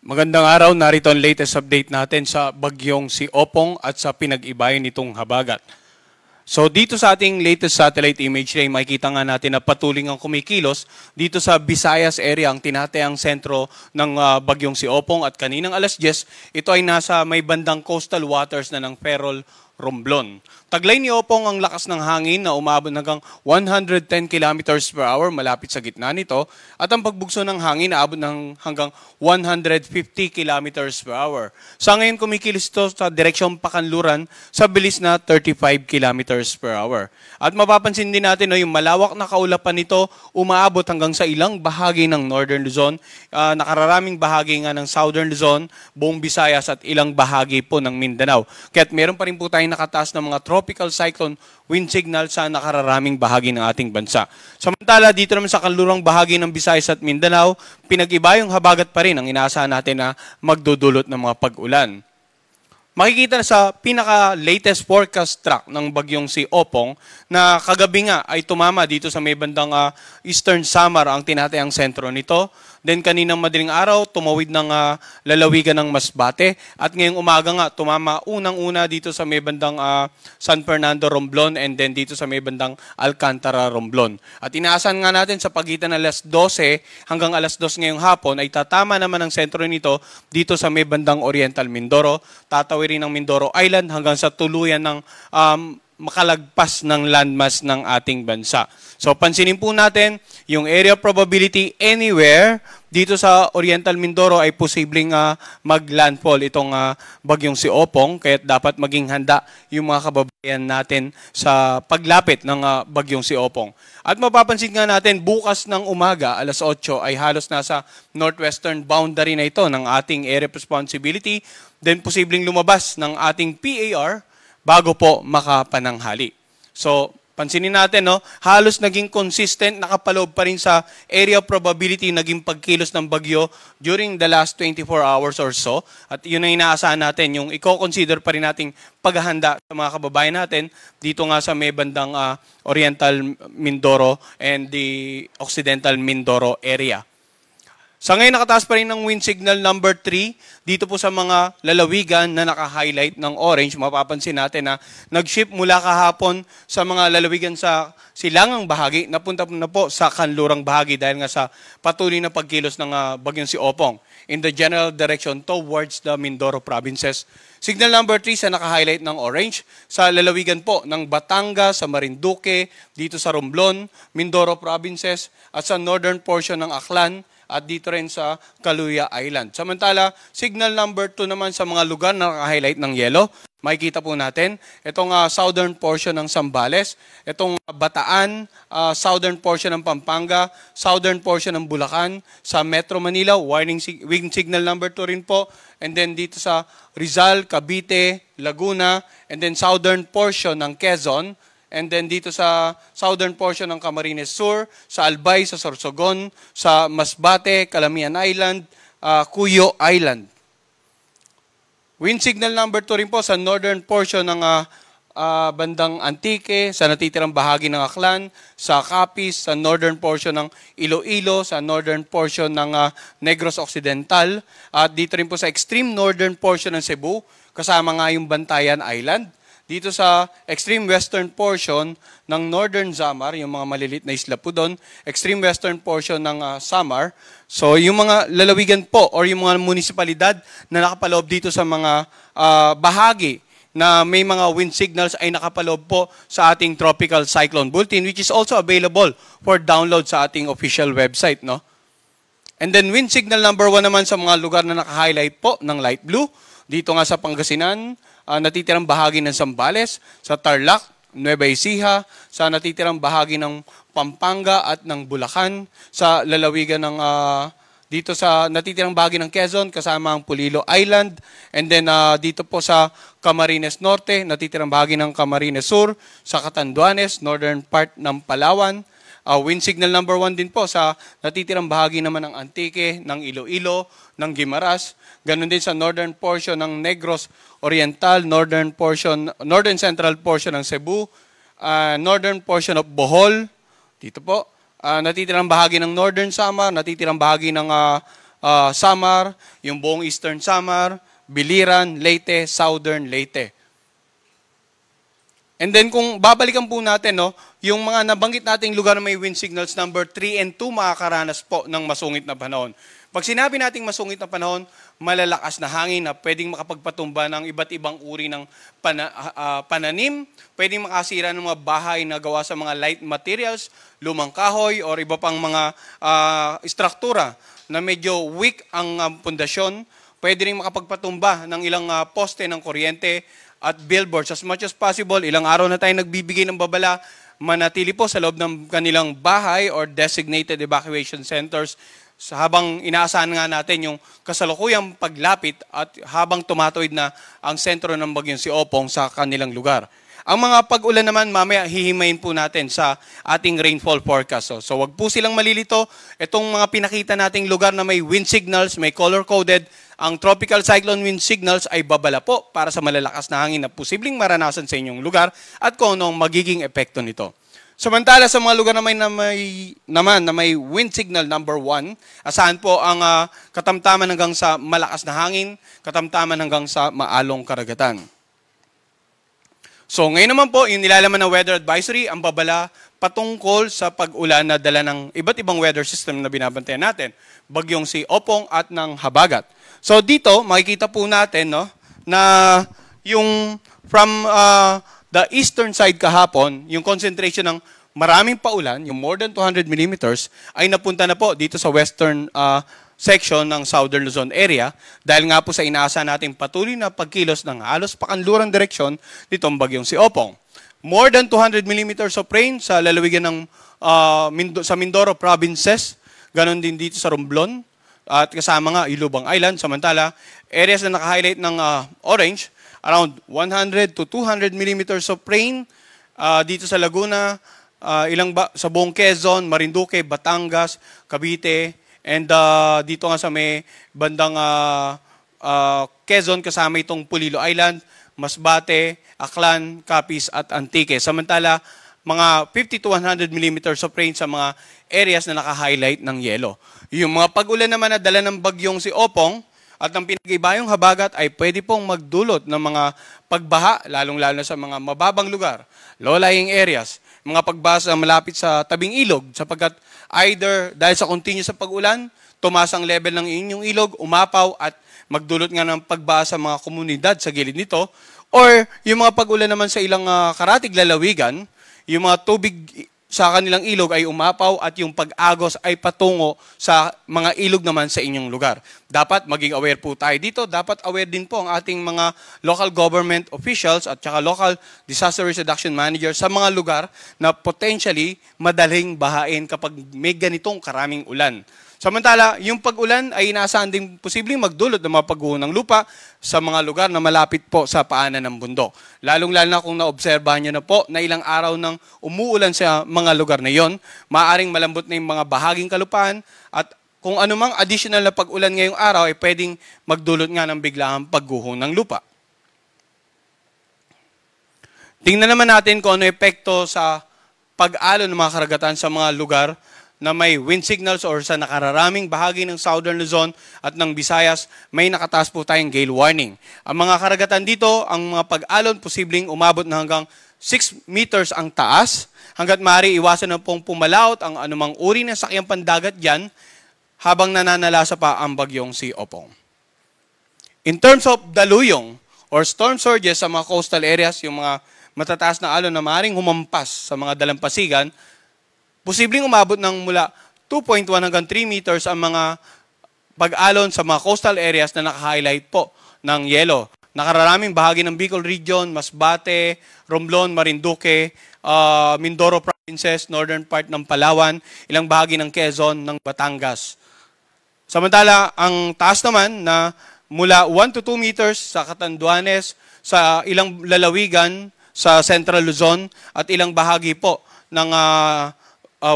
Magandang araw, narito ang latest update natin sa bagyong si Opong at sa pinag-ibayan nitong habagat. So dito sa ating latest satellite image ay makikita nga natin na patuloy ang kumikilos dito sa Visayas area, ang tinatayang sentro ng bagyong si Opong, at kaninang alas 10, ito ay nasa may bandang coastal waters na ng Ferrol, Romblon. Taglay ni Opong ang lakas ng hangin na umabot hanggang 110 kilometers per hour malapit sa gitna nito, at ang pagbugso ng hangin naabot ng hanggang 150 kilometers per hour. Sa ngayon kumikilos ito sa direksyong Pakanluran sa bilis na 35 kilometers per hour. At mapapansin din natin yung malawak na kaulapan nito umaabot hanggang sa ilang bahagi ng Northern Luzon, nakararaming bahagi nga ng Southern Luzon, buong Visayas at ilang bahagi po ng Mindanao. Kaya't meron pa rin po tayong nakataas ng mga tropical cyclone wind signal sa nakararaming bahagi ng ating bansa. Samantala, dito naman sa kanlurang bahagi ng Visayas at Mindanao, pinag-iba yung habagat pa rin ang inaasahan natin na magdudulot ng mga pag-ulan. Makikita na sa pinaka-latest forecast track ng bagyong si Opong na kagabi nga ay tumama dito sa may bandang Eastern Samar ang tinatayang sentro nito. Then kaninang madaling araw, tumawid ng lalawigan ng Masbate. At ngayong umaga nga, tumama unang-una dito sa may bandang San Fernando, Romblon, and then dito sa may bandang Alcantara, Romblon. At inaasahan nga natin sa pagitan ng alas 12 hanggang alas 2 ngayong hapon ay tatama naman ang sentro nito dito sa may bandang Oriental Mindoro. Tatawirin ng Mindoro Island hanggang sa tuluyan ng makalagpas ng landmass ng ating bansa. So pansinin po natin, yung area probability anywhere dito sa Oriental Mindoro ay posibleng maglandfall itong bagyong si Opong, kaya dapat maging handa yung mga kababayan natin sa paglapit ng bagyong si Opong. At mapapansin nga natin, bukas ng umaga, alas 8, ay halos nasa northwestern boundary na ito ng ating area of responsibility, then posibleng lumabas ng ating PAR bago po makapananghali. So, pansinin natin, halos naging consistent, nakapaloob pa rin sa area probability naging pagkilos ng bagyo during the last 24 hours or so. At yun ang inaasahan natin, yung i-consider pa rin nating paghahanda sa mga kababayan natin dito nga sa may bandang Oriental Mindoro and the Occidental Mindoro area. Sa ngayon, nakataas pa rin ng wind signal number 3 dito po sa mga lalawigan na naka-highlight ng orange. Mapapansin natin na nag-shift mula kahapon sa mga lalawigan sa silangang bahagi, napunta na po sa kanlurang bahagi dahil nga sa patuloy na pagkilos ng bagyong si Opong in the general direction towards the Mindoro provinces. Signal number 3 sa naka-highlight ng orange sa lalawigan po ng Batangas, sa Marinduque, dito sa Romblon, Mindoro provinces, at sa northern portion ng Aklan, at dito rin sa Caluya Island. Samantala, signal number 2 naman sa mga lugar na naka-highlight ng yellow. Makikita po natin itong southern portion ng Zambales, itong Bataan, southern portion ng Pampanga, southern portion ng Bulacan, sa Metro Manila, wind signal number 2 rin po, and then dito sa Rizal, Cavite, Laguna, and then southern portion ng Quezon, and then dito sa southern portion ng Camarines Sur, sa Albay, sa Sorsogon, sa Masbate, Calamian Island, Cuyo Island. Wind signal number 2 rin po sa northern portion ng bandang Antique, sa natitirang bahagi ng Aklan, sa Capiz, sa northern portion ng Iloilo, sa northern portion ng Negros Occidental, at dito rin po sa extreme northern portion ng Cebu, kasama nga yung Bantayan Island. Dito sa extreme western portion ng Northern Samar, yung mga malilit na isla po doon, extreme western portion ng Samar. So yung mga lalawigan po or yung mga munisipalidad na nakapaloob dito sa mga bahagi na may mga wind signals ay nakapaloob po sa ating Tropical Cyclone Bulletin, which is also available for download sa ating official website, no? And then wind signal number 1 naman sa mga lugar na naka-highlight po ng light blue. Dito nga sa Pangasinan, natitirang bahagi ng Zambales, sa Tarlac, Nueva Ecija, sa natitirang bahagi ng Pampanga at ng Bulacan, sa lalawigan ng dito sa natitirang bahagi ng Quezon, kasama ang Pulilo Island, and then dito po sa Camarines Norte, natitirang bahagi ng Camarines Sur, sa Catanduanes, northern part ng Palawan. Wind signal number 1 din po sa natitirang bahagi naman ng Antique, ng Iloilo, ng Guimaras, ganun din sa northern portion ng Negros Oriental, northern central portion ng Cebu, northern portion of Bohol, dito po, natitirang bahagi ng Northern Samar, natitirang bahagi ng Samar, yung buong Eastern Samar, Biliran, Leyte, Southern Leyte. And then kung babalikan po natin, no, yung mga nabanggit nating lugar na may wind signals number 3 and 2 makakaranas po ng masungit na panahon. Pag sinabi nating masungit na panahon, malalakas na hangin na pwedeng makapagpatumba ng iba't ibang uri ng pananim, pwedeng makasira ng mga bahay na gawa sa mga light materials, lumang kahoy, or iba pang mga istruktura na medyo weak ang pundasyon, pwede rin makapagpatumba ng ilang poste ng kuryente at billboards. As much as possible, ilang araw na tayo nagbibigay ng babala, manatili po sa loob ng kanilang bahay or designated evacuation centers habang inaasahan nga natin yung kasalukuyang paglapit at habang tumatuwid na ang sentro ng bagyong si Opong sa kanilang lugar. Ang mga pag-ulan naman, mamaya hihimayin po natin sa ating rainfall forecast. So wag po silang malilito. Itong mga pinakita nating lugar na may wind signals, may color-coded, ang tropical cyclone wind signals ay babala po para sa malalakas na hangin na posibleng maranasan sa inyong lugar at kung anong magiging epekto nito. Samantala sa mga lugar na may wind signal number 1, asahan po ang katamtaman hanggang sa malakas na hangin, katamtaman hanggang sa maalong karagatan. So ngayon naman po, yung nilalaman ng weather advisory, ang babala patungkol sa pag-ulan na dala ng iba't ibang weather system na binabantayan natin, bagyong si Opong at ng Habagat. So dito, makikita po natin, no, na yung from the eastern side kahapon, yung concentration ng maraming paulan, yung more than 200 millimeters, ay napunta na po dito sa western section ng Southern Luzon area dahil nga po sa inaasa nating patuloy na pagkilos ng halos pakanlurang direksyon nitong bagyong si Opong. More than 200 millimeters of rain sa lalawigan ng sa Mindoro provinces, ganon din dito sa Romblon at kasama nga Ilubang Island. Samantala, areas na naka-highlight ng orange, around 100 to 200 millimeters of rain dito sa Laguna, sa buong Quezon, Marinduque, Batangas, Cavite, and dito nga sa may bandang Quezon kasama itong Pulilo Island, Masbate, Aklan, Capiz at Antique. Samantala, mga 50 to 100 millimeters of rain sa mga areas na naka-highlight ng yelo. Yung mga pag-ulan naman na dala ng bagyong si Opong at ng pinag-ibayong Habagat ay pwede pong magdulot ng mga pagbaha, lalong-lalo na sa mga mababang lugar, low-lying areas, mga pagbaha malapit sa tabing ilog sapagkat either dahil sa continuous sa pag-ulan, tumaas ang level ng inyong ilog, umapaw at magdulot nga ng pagbaha sa mga komunidad sa gilid nito, or yung mga pag-ulan naman sa ilang karatig lalawigan, yung mga tubig sa kanilang ilog ay umapaw at yung pag-agos ay patungo sa mga ilog naman sa inyong lugar. Dapat maging aware po tayo dito. Dapat aware din po ang ating mga local government officials at saka local disaster risk reduction managers sa mga lugar na potentially madaling bahain kapag may ganitong karaming ulan. Samantala, yung pag-ulan ay inaasahan din posibleng magdulot ng mga pagguho ng lupa sa mga lugar na malapit po sa paanan ng bundok. Lalong-lalo na kung naobserbahan nyo na po na ilang araw nang umuulan sa mga lugar na yon, maaaring malambot na yung mga bahaging kalupaan at kung anumang additional na pag-ulan ngayong araw ay pwedeng magdulot nga ng biglaang pagguho ng lupa. Tingnan naman natin kung ano epekto sa pag-alon ng mga karagatan sa mga lugar na may wind signals or sa nakararaming bahagi ng Southern Luzon at ng Visayas, may nakataas po tayong gale warning. Ang mga karagatan dito, ang mga pag-alon posibleng umabot na hanggang 6 meters ang taas, hanggat maaari iwasan na pong pumalaot ang anumang uri ng sakyang pandagat dyan habang nananalasa pa ang bagyong si Opong. In terms of daluyong or storm surges sa mga coastal areas, yung mga matataas na alon na maaaring humampas sa mga dalampasigan, posibleng umabot ng mula 2.1 hanggang 3 meters ang mga pag-alon sa mga coastal areas na naka-highlight po ng yelo. Nakararaming bahagi ng Bicol Region, Masbate, Romblon, Marinduque, Mindoro Provinces, northern part ng Palawan, ilang bahagi ng Quezon, ng Batangas. Samantala, ang taas naman na mula 1 to 2 meters sa Catanduanes, sa ilang lalawigan sa Central Luzon at ilang bahagi po ng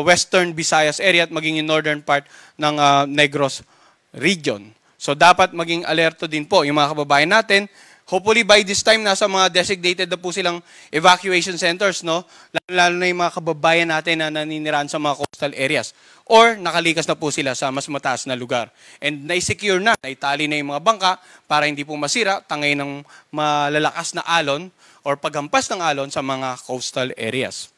Western Visayas area at maging yung northern part ng Negros region. So dapat maging alerto din po yung mga kababayan natin. Hopefully by this time, nasa mga designated na po silang evacuation centers, no? Lalo na yung mga kababayan natin na naninirahan sa mga coastal areas. Or nakalikas na po sila sa mas mataas na lugar. And na-secure na, naitali na yung mga bangka para hindi po masira, tangay ng malalakas na alon or paghampas ng alon sa mga coastal areas.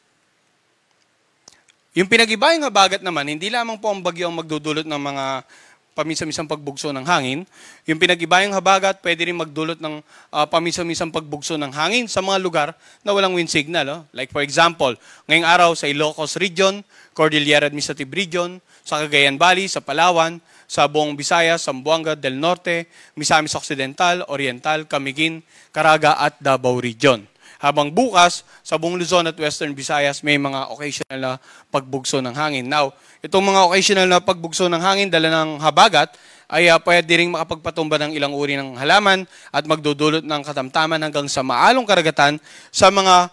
Yung pinag-ibayang habagat naman, hindi lamang po ang bagyo ang magdudulot ng mga paminsan-minsang pagbugso ng hangin. Yung pinag-ibayang habagat, pwede rin magdulot ng paminsan-minsang pagbugso ng hangin sa mga lugar na walang wind signal. Oh. Like for example, ngayong araw sa Ilocos Region, Cordillera Administrative Region, sa Cagayan Valley, sa Palawan, sa buong Visayas, Zamboanga del Norte, Misamis Occidental, Oriental, Camiguin, Caraga at Davao Region. Habang bukas, sa buong Luzon at Western Visayas, may mga occasional na pagbugso ng hangin. Now, itong mga occasional na pagbugso ng hangin, dala ng habagat, ay pwede rin makapagpatumba ng ilang uri ng halaman at magdudulot ng katamtaman hanggang sa maalong karagatan sa mga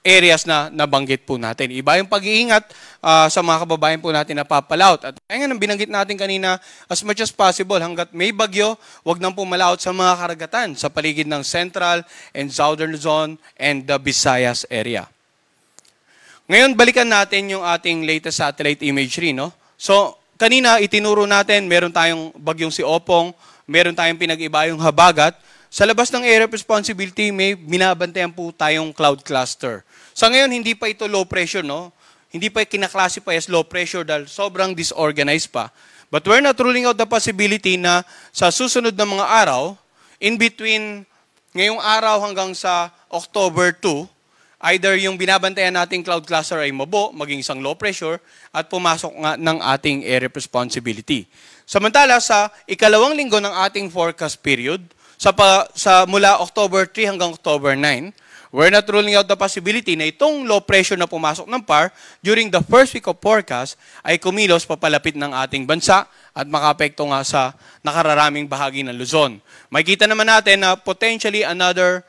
areas na nabanggit po natin. Iba yung pag-iingat sa mga kababayan po natin na papalaot. At kaya nga binanggit natin kanina, as much as possible, hanggat may bagyo, wag nang pumalaot sa mga karagatan sa paligid ng Central and Southern Luzon and the Visayas area. Ngayon, balikan natin yung ating latest satellite imagery. No? So, kanina itinuro natin, meron tayong bagyong si Opong, meron tayong pinag-ibayong habagat. Sa labas ng area of responsibility, may binabantayan po tayong cloud cluster. Sa ngayon, hindi pa ito low pressure, no? Hindi pa kinaklasify as low pressure dahil sobrang disorganized pa. But we're not ruling out the possibility na sa susunod na mga araw, in between ngayong araw hanggang sa October 2, either yung binabantayan nating cloud cluster ay mabo, maging isang low pressure, at pumasok nga ng ating area of responsibility. Samantala, sa ikalawang linggo ng ating forecast period, sa mula October 3 hanggang October 9, we're not ruling out the possibility na itong low pressure na pumasok ng PAR during the first week of forecast ay kumilos papalapit ng ating bansa at makaapekto nga sa nakararaming bahagi ng Luzon. Makikita naman natin na potentially another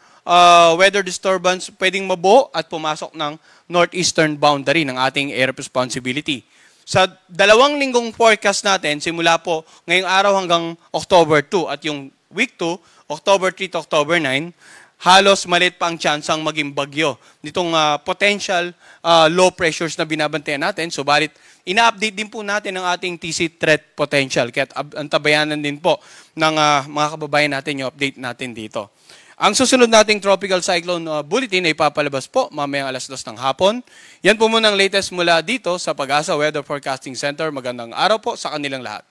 weather disturbance pwedeng mabuo at pumasok ng northeastern boundary ng ating area of responsibility. Sa dalawang linggong forecast natin, simula po ngayong araw hanggang October 2 at yung week 2, October 3 to October 9, halos maliit pa ang tsansang maging bagyo nitong potential low pressures na binabantayan natin. Subalit, ina-update din po natin ang ating TC threat potential. Kaya antabayanan din po ng mga kababayan natin yung update natin dito. Ang susunod nating tropical cyclone bulletin ay papalabas po mamayang alas 2 ng hapon. Yan po muna ang latest mula dito sa Pag-asa Weather Forecasting Center. Magandang araw po sa kanilang lahat.